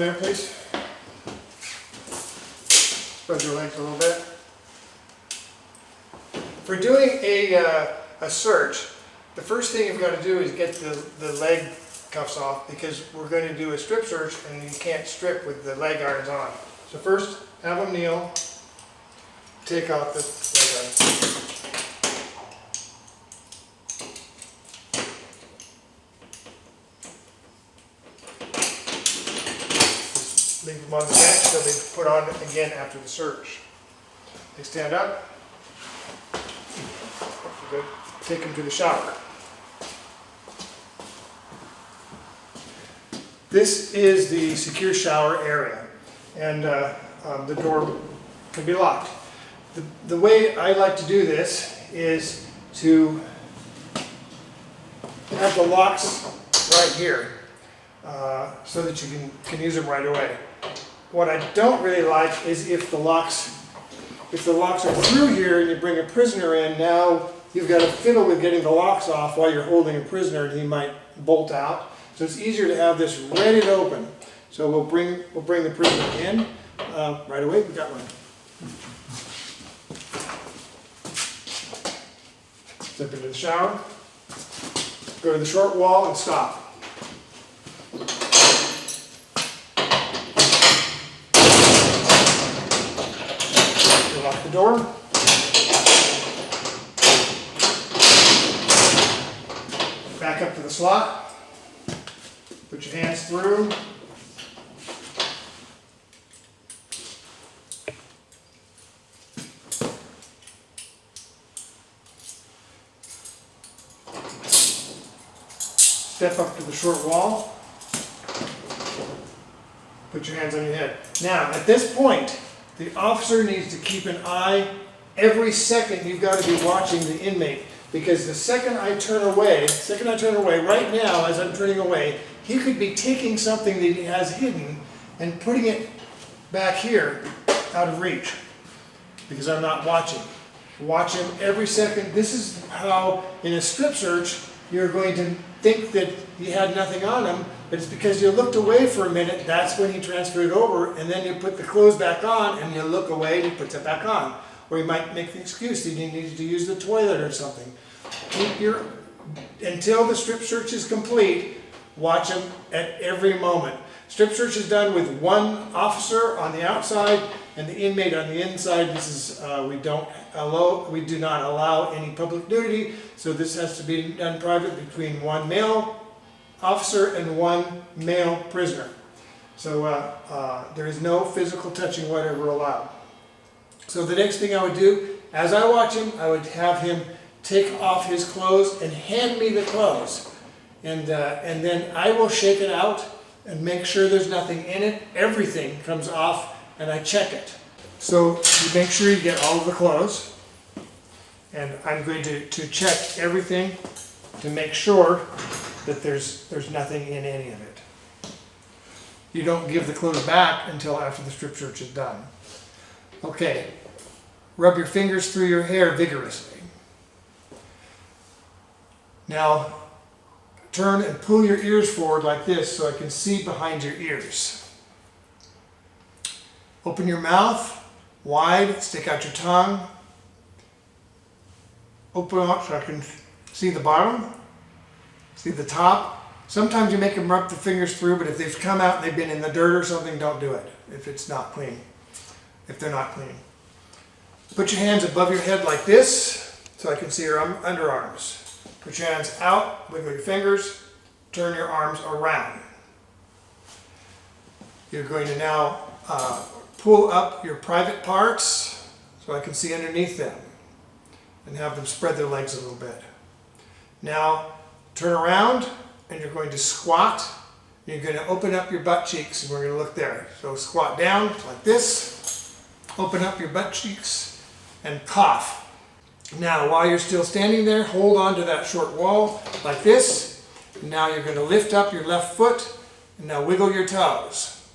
there, please. Spread your legs a little bit. For doing a search, the first thing you've got to do is get the leg cuffs off, because we're going to do a strip search and you can't strip with the leg irons on. So first, have them kneel, take off the leg irons. Leave them on the bench, they'll be put on again after the search. They stand up. Good. Take them to the shower. This is the secure shower area, and the door can be locked. The way I like to do this is to have the locks right here so that you can use them right away. What I don't really like is if the locks are through here and you bring a prisoner in, now you've got to fiddle with getting the locks off while you're holding a prisoner and he might bolt out. So it's easier to have this ready to open. So we'll bring the prisoner in right away. We've got one. Step into the shower. Go to the short wall and stop. Lock the door. Back up to the slot. Put your hands through. Step up to the short wall. Put your hands on your head. Now, at this point, the officer needs to keep an eye. Every second you've got to be watching the inmate, because the second I turn away, right now as I'm turning away, he could be taking something that he has hidden and putting it back here out of reach, because I'm not watching. Watch him every second. This is how, in a strip search, you're going to think that he had nothing on him, but it's because you looked away for a minute. That's when he transferred it over, and then you put the clothes back on, and you look away and he puts it back on. Or you might make the excuse that he needed to use the toilet or something. Until the strip search is complete, watch him at every moment. Strip search is done with one officer on the outside and the inmate on the inside. This is we do not allow any public nudity, so this has to be done private between one male officer and one male prisoner. So there is no physical touching whatever allowed. So the next thing I would do, as I watch him, I would have him take off his clothes and hand me the clothes. And then I will shake it out and make sure there's nothing in it. Everything comes off and I check it. So you make sure you get all of the clothes. And I'm going to check everything to make sure that there's nothing in any of it. You don't give the clothes back until after the strip search is done. Okay, rub your fingers through your hair vigorously. Now, turn and pull your ears forward like this so I can see behind your ears. Open your mouth wide, stick out your tongue. Open up so I can see the bottom, see the top. Sometimes you make them rub the fingers through, but if they've come out and they've been in the dirt or something, don't do it if it's not clean. If they're not clean. Put your hands above your head like this so I can see your underarms. Put your hands out, wiggle your fingers, turn your arms around. You're going to now pull up your private parts so I can see underneath them and have them spread their legs a little bit. Now turn around and you're going to squat. You're going to open up your butt cheeks and we're going to look there. So squat down like this. Open up your butt cheeks and cough. Now, while you're still standing there, hold on to that short wall like this. Now you're going to lift up your left foot and now wiggle your toes.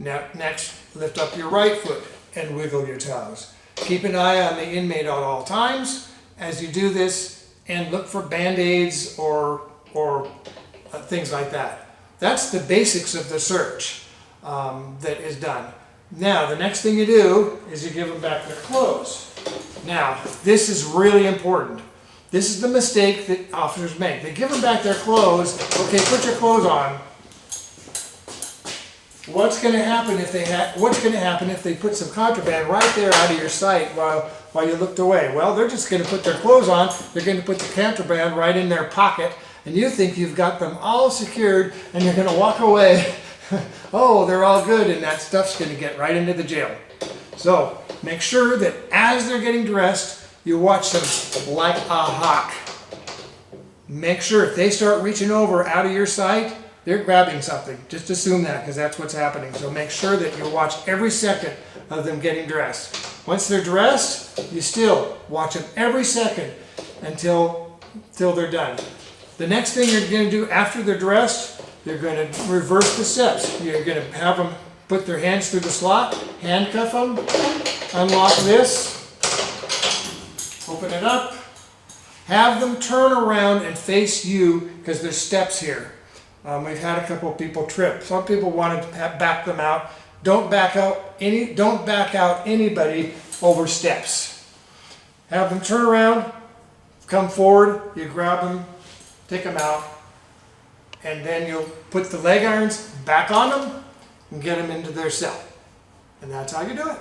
Now, next, lift up your right foot and wiggle your toes. Keep an eye on the inmate at all times as you do this and look for band-aids or things like that. That's the basics of the search. that is done. Now, the next thing you do is you give them back their clothes. Now, this is really important. This is the mistake that officers make. They give them back their clothes. Okay, put your clothes on. What's going to happen if they put some contraband right there out of your sight while you looked away? Well, they're just going to put their clothes on. They're going to put the contraband right in their pocket, and you think you've got them all secured, and you're going to walk away. Oh, they're all good, and that stuff's going to get right into the jail. So make sure that as they're getting dressed, you watch them like a hawk. Make sure if they start reaching over out of your sight, they're grabbing something. Just assume that, because that's what's happening. So make sure that you watch every second of them getting dressed. Once they're dressed, you still watch them every second until they're done. The next thing you're going to do after they're dressed, you're going to reverse the steps. You're going to have them put their hands through the slot, handcuff them, unlock this, open it up, have them turn around and face you because there's steps here. We've had a couple of people trip. Some people wanted to back them out. Don't back out anybody over steps. Have them turn around, come forward, you grab them, take them out, and then you'll put the leg irons back on them and get them into their cell. And that's how you do it.